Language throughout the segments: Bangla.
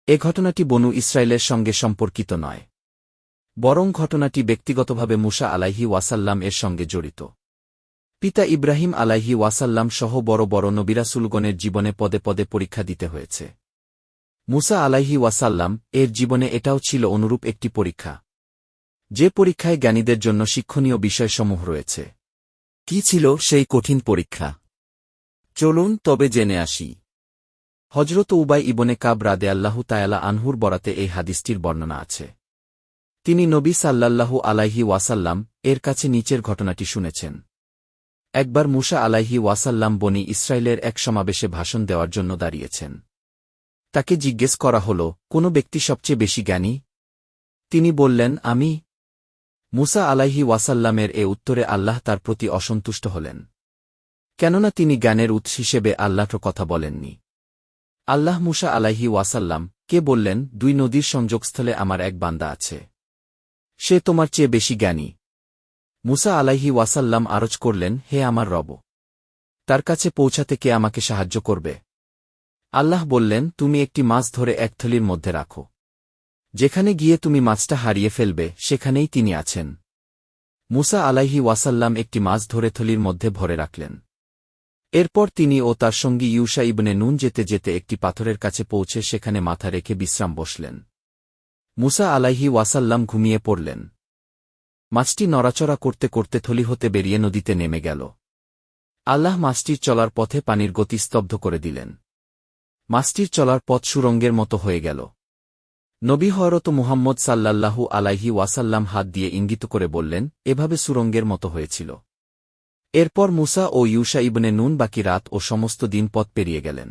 এ ঘটনাটি বনু ইসরায়েলের সঙ্গে সম্পর্কিত নয়, বরং ঘটনাটি ব্যক্তিগতভাবে মুসা আলাইহি ওয়াসাল্লাম এর সঙ্গে জড়িত। পিতা ইব্রাহিম আলাইহি ওয়াসাল্লাম সহ বড় বড় নবিরাসুলগণের জীবনে পদে পদে পরীক্ষা দিতে হয়েছে। মুসা আলাইহি ওয়াসাল্লাম এর জীবনে এটাও ছিল অনুরূপ একটি পরীক্ষা, যে পরীক্ষায় জ্ঞানীদের জন্য শিক্ষণীয় বিষয়সমূহ রয়েছে। কি ছিল সেই কঠিন পরীক্ষা? চলুন তবে জেনে আসি। হজরত উবাই ইবনে কাব রাদিয়াল্লাহু তাআলা আনহুর বরাতে এই হাদিসটির বর্ণনা আছে। তিনি নবী সাল্লাল্লাহু আলাইহি ওয়াসাল্লাম এর কাছে নিচের ঘটনাটি শুনেছেন। একবার মুসা আলাইহি ওয়াসাল্লাম বনি ইসরায়েলের এক সমাবেশে ভাষণ দেওয়ার জন্য দাঁড়িয়েছেন। তাকে জিজ্ঞেস করা হল, কোন ব্যক্তি সবচেয়ে বেশি জ্ঞানী? তিনি বললেন, আমি। মুসা আলাইহি ওয়াসাল্লামের এ উত্তরে আল্লাহ তার প্রতি অসন্তুষ্ট হলেন, কেননা তিনি জ্ঞানের উৎস হিসেবে আল্লাহর কথা বলেননি। আল্লাহ মুসা আলাইহি ওয়াসাল্লাম কে বললেন, দুই নদীর সংযোগস্থলে আমার এক বান্দা আছে, সে তোমার চেয়ে বেশি জ্ঞানী। মুসা আলাইহি ওয়াসাল্লাম আরজ করলেন, হে আমার রব, তার কাছে পৌঁছাতে কে আমাকে সাহায্য করবে? আল্লাহ বললেন, তুমি একটি মাছ ধরে এক থলির মধ্যে রাখো, যেখানে গিয়ে তুমি মাছটা হারিয়ে ফেলবে সেখানেই তিনি আছেন। মুসা আলাইহি ওয়াসাল্লাম একটি মাছ ধরে থলির মধ্যে ভরে রাখলেন। এরপর তিনি ও তার সঙ্গী ইউশা ইবনে নুন যেতে যেতে একটি পাথরের কাছে পৌঁছে সেখানে মাথা রেখে বিশ্রাম বসলেন। মুসা আলাইহি ওয়াসাল্লাম ঘুমিয়ে পড়লেন। মাছটি নড়াচড়া করতে করতে থলি হতে বেরিয়ে নদীতে নেমে গেল। আল্লাহ মাছটির চলার পথে পানির গতি স্তব্ধ করে দিলেন। মাছটির চলার পথ সুরঙ্গের মতো হয়ে গেল। নবী হযরত মুহাম্মদ সাল্লাল্লাহু আলাইহি ওয়াসাল্লাম হাত দিয়ে ইঙ্গিত করে বললেন, এভাবে সুরঙ্গের মতো হয়েছিল। এরপর মুসা ও ইউশা ইবনে নুন বাকি রাত ও সমস্ত দিন পথ পেরিয়ে গেলেন।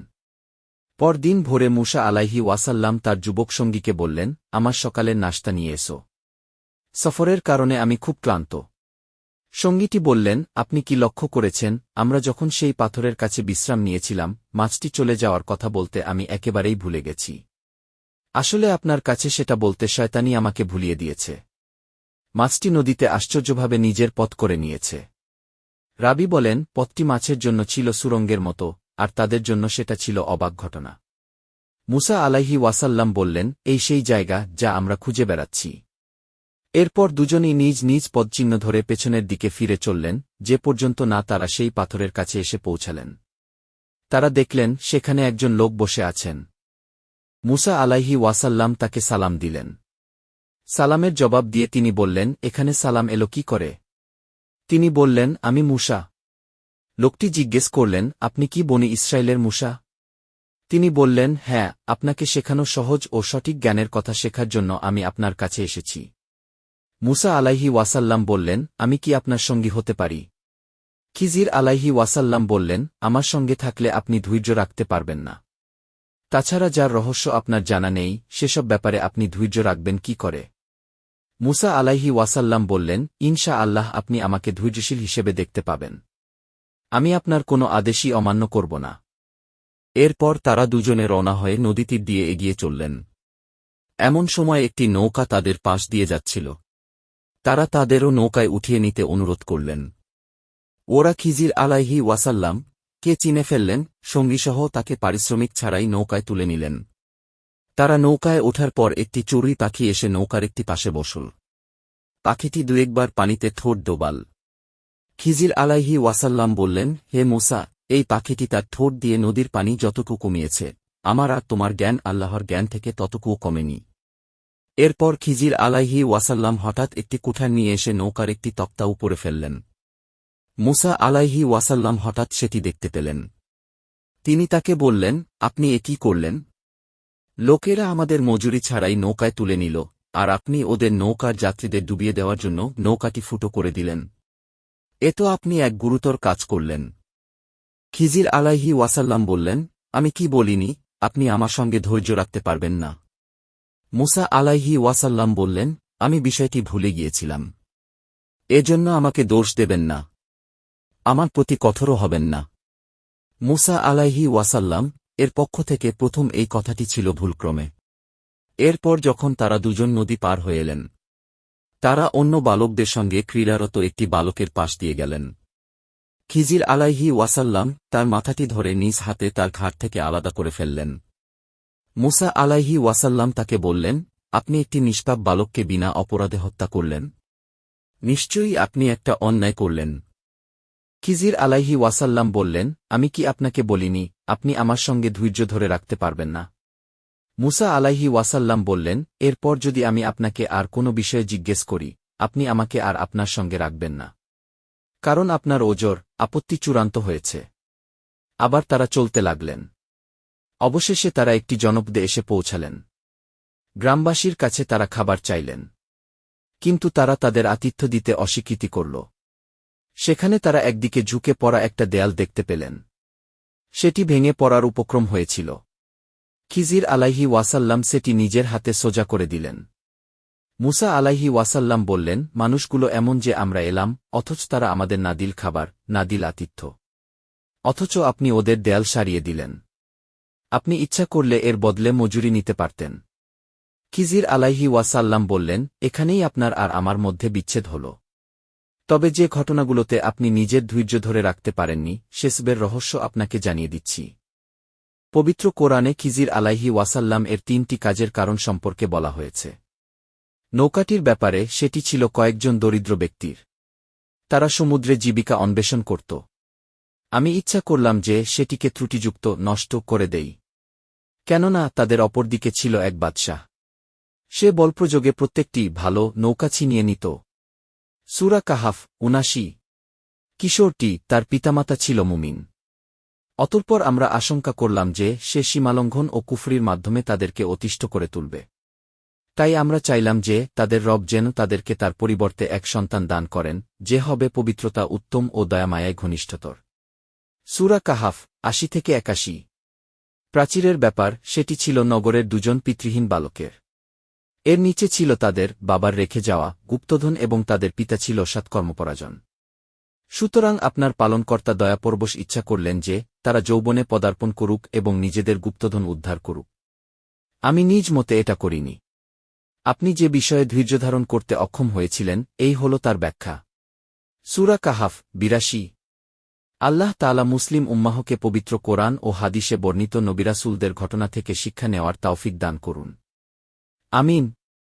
পরদিন ভোরে মুসা আলাইহি ওয়াসাল্লাম তার যুবক সঙ্গীকে বললেন, আমার সকালের নাশতা নিয়ে এসো, সফরের কারণে আমি খুব ক্লান্ত। সঙ্গীটি বললেন, আপনি কি লক্ষ্য করেছেন, আমরা যখন সেই পাথরের কাছে বিশ্রাম নিয়েছিলাম, মাছটি চলে যাওয়ার কথা বলতে আমি একেবারেই ভুলে গেছি। আসলে আপনার কাছে সেটা বলতে শয়তানি আমাকে ভুলিয়ে দিয়েছে। মাছটি নদীতে আশ্চর্যভাবে নিজের পথ করে নিয়েছে। রাবী বলেন, পথটি মাছের জন্য ছিল সুরঙ্গের মতো, আর তাদের জন্য সেটা ছিল অবাক ঘটনা। মুসা আলাইহি ওয়াসাল্লাম বললেন, এই সেই জায়গা যা আমরা খুঁজে বেড়াচ্ছি। এরপর দুজনই নিজ নিজ পদচিহ্ন ধরে পেছনের দিকে ফিরে চললেন, যে পর্যন্ত না তারা সেই পাথরের কাছে এসে পৌঁছালেন। তারা দেখলেন সেখানে একজন লোক বসে আছেন। মুসা আলাইহি ওয়াসাল্লাম তাকে সালাম দিলেন। সালামের জবাব দিয়ে তিনি বললেন, এখানে সালাম এলো কি করে? তিনি বললেন, আমি মুসা। লোকটি জিজ্ঞেস করলেন, আপনি কি বনি ইসরায়েলের মুসা? তিনি বললেন, হ্যাঁ, আপনাকে শেখানো সহজ ও সঠিক জ্ঞানের কথা শেখার জন্য আমি আপনার কাছে এসেছি। মুসা আলাইহি ওয়াসাল্লাম বললেন, আমি কি আপনার সঙ্গী হতে পারি? খিজির আলাইহি ওয়াসাল্লাম বললেন, আমার সঙ্গে থাকলে আপনি ধৈর্য রাখতে পারবেন না। তাছাড়া যার রহস্য আপনার জানা নেই, সেসব ব্যাপারে আপনি ধৈর্য রাখবেন কি করে? মুসা আলাইহি ওয়াসাল্লাম বললেন, ইনশা আল্লাহ আপনি আমাকে ধৈর্যশীল হিসেবে দেখতে পাবেন। আমি আপনার কোনো আদেশই অমান্য করব না। এরপর তারা দুজনে রওনা হয়ে নদীতীর দিয়ে এগিয়ে চললেন। এমন সময় একটি নৌকা তাদের পাশ দিয়ে যাচ্ছিল। তারা তাদেরও নৌকায় উঠিয়ে নিতে অনুরোধ করলেন। ওরা খিজির আলাইহি ওয়াসাল্লাম কে চিনে ফেললেন, সঙ্গীসহ তাকে পারিশ্রমিক ছাড়াই নৌকায় তুলে নিলেন। তারা নৌকায় ওঠার পর একটি চড়ুই পাখি এসে নৌকার একটি পাশে বসল। পাখিটি দু-একবার পানিতে ঠোঁট ডোবাল। খিজির আলাইহি ওয়াসাল্লাম বললেন, হে মুসা, এই পাখিটি তার ঠোঁট দিয়ে নদীর পানি যতটুকু কমিয়েছে, আমার আর তোমার জ্ঞান আল্লাহর জ্ঞান থেকে ততটুকুও কমেনি। এরপর খিজির আলাইহি ওয়াসাল্লাম হঠাৎ একটি কুঠার নিয়ে এসে নৌকার একটি তক্তা উপরে ফেললেন। মুসা আলাইহি ওয়াসাল্লাম হঠাৎ সেটি দেখতে পেলেন। তিনি তাকে বললেন, আপনি এ কি করলেন? লোকেরা আমাদের মজুরি ছাড়াই নৌকায় তুলে নিল, আর আপনি ওদের নৌকার যাত্রীদের ডুবিয়ে দেওয়ার জন্য নৌকাটি ফুটো করে দিলেন। এ তো আপনি এক গুরুতর কাজ করলেন। খিজির আলাইহি ওয়াসাল্লাম বললেন, আমি কি বলিনি, আপনি আমার সঙ্গে ধৈর্য রাখতে পারবেন না? মুসা আলাইহি ওয়াসাল্লাম বললেন, আমি বিষয়টি ভুলে গিয়েছিলাম। এজন্য আমাকে দোষ দেবেন না, আমার প্রতি কঠোরও হবেন না। মুসা আলাইহি ওয়াসাল্লাম এর পক্ষ থেকে প্রথম এই কথাটি ছিল ভুলক্রমে। এরপর যখন তারা দুজন নদী পার হয়ে এলেন, তারা অন্য বালকদের সঙ্গে ক্রীড়ারত একটি বালকের পাশ দিয়ে গেলেন। খিজির আলাইহি ওয়াসাল্লাম তার মাথাটি ধরে নিজ হাতে তার ঘাড় থেকে আলাদা করে ফেললেন। মুসা আলাইহি ওয়াসাল্লাম তাকে বললেন, আপনি একটি নিষ্পাপ বালককে বিনা অপরাধে হত্যা করলেন। নিশ্চয়ই আপনি একটা অন্যায় করলেন। খিজির আলাইহি ওয়াসাল্লাম বললেন, আমি কি আপনাকে বলিনি আপনি আমার সঙ্গে ধৈর্য ধরে রাখতে পারবেন না? মুসা আলাইহি ওয়াসাল্লাম বললেন, এরপর যদি আমি আপনাকে আর কোনো বিষয়ে জিজ্ঞেস করি, আপনি আমাকে আর আপনার সঙ্গে রাখবেন না। কারণ আপনার ওজর আপত্তি চূড়ান্ত হয়েছে। আবার তারা চলতে লাগলেন। অবশেষে তারা একটি জনপদে এসে পৌঁছালেন। গ্রামবাসীর কাছে তারা খাবার চাইলেন। কিন্তু তারা তাদের আতিথ্য দিতে অস্বীকৃতি করল। সেখানে তারা একদিকে ঝুঁকে পড়া একটা দেয়াল দেখতে পেলেন। সেটি ভেঙে পড়ার উপক্রম হয়েছিল। খিজির আলাইহি ওয়াসাল্লাম সেটি নিজের হাতে সোজা করে দিলেন। মুসা আলাইহি ওয়াসাল্লাম বললেন, মানুষগুলো এমন যে আমরা এলাম, অথচ তারা আমাদের না দিল খাবার, না দিল আতিথ্য। অথচ আপনি ওদের দেয়াল সারিয়ে দিলেন। আপনি ইচ্ছা করলে এর বদলে মজুরি নিতে পারতেন। খিজির আলাইহি ওয়াসাল্লাম বললেন, এখানেই আপনার আর আমার মধ্যে বিচ্ছেদ হল। তবে যে ঘটনাগুলোতে আপনি নিজের ধৈর্য ধরে রাখতে পারেননি, সেসবের রহস্য আপনাকে জানিয়ে দিচ্ছি। পবিত্র কোরআনে খিজির আলাইহি ওয়াসাল্লাম এর 3টি কাজের কারণ সম্পর্কে বলা হয়েছে। নৌকাটির ব্যাপারে সেটি ছিল কয়েকজন দরিদ্র ব্যক্তির। তারা সমুদ্রে জীবিকা অন্বেষণ করত। আমি ইচ্ছা করলাম যে সেটিকে ত্রুটিযুক্ত নষ্ট করে দেই। কেননা তাদের অপরদিকে ছিল এক বাদশাহ। সে বলপ্রযোগে প্রত্যেকটি ভালো নৌকা ছিনিয়ে নিত। সূরা কাহাফ ৭৯। কিশোরটি তার পিতামাতা ছিল মুমিন। অতঃপর আমরা আশঙ্কা করলাম যে সে সীমালঙ্ঘন ও কুফরির মাধ্যমে তাদেরকে অতিষ্ঠ করে তুলবে। তাই আমরা চাইলাম যে তাদের রব যেন তাদেরকে তার পরিবর্তে এক সন্তান দান করেন, যে হবে পবিত্রতা উত্তম ও দয়ামায়ায় ঘনিষ্ঠতর। সূরা কাহাফ ৮০-৮১। প্রাচীরের ব্যাপার সেটি ছিল নগরের দুজন পিতৃহীন বালকের। এর নিচে ছিল তাদের বাবার রেখে যাওয়া গুপ্তধন এবং তাদের পিতা ছিল সৎকর্মপরায়ণ। সুতরাং আপনার পালনকর্তা দয়াপরবশ ইচ্ছা করলেন যে তারা যৌবনে পদার্পণ করুক এবং নিজেদের গুপ্তধন উদ্ধার করুক। আমি নিজ মতে এটা করিনি। আপনি যে বিষয়ে ধৈর্যধারণ করতে অক্ষম হয়েছিলেন, এই হল তার ব্যাখ্যা। সূরা কাহাফ ৮২। আল্লাহ তাআলা মুসলিম উম্মাহকে পবিত্র কোরআন ও হাদিসে বর্ণিত নবিরাসুলদের ঘটনা থেকে শিক্ষা নেওয়ার তাওফিক দান করুন। আমিন।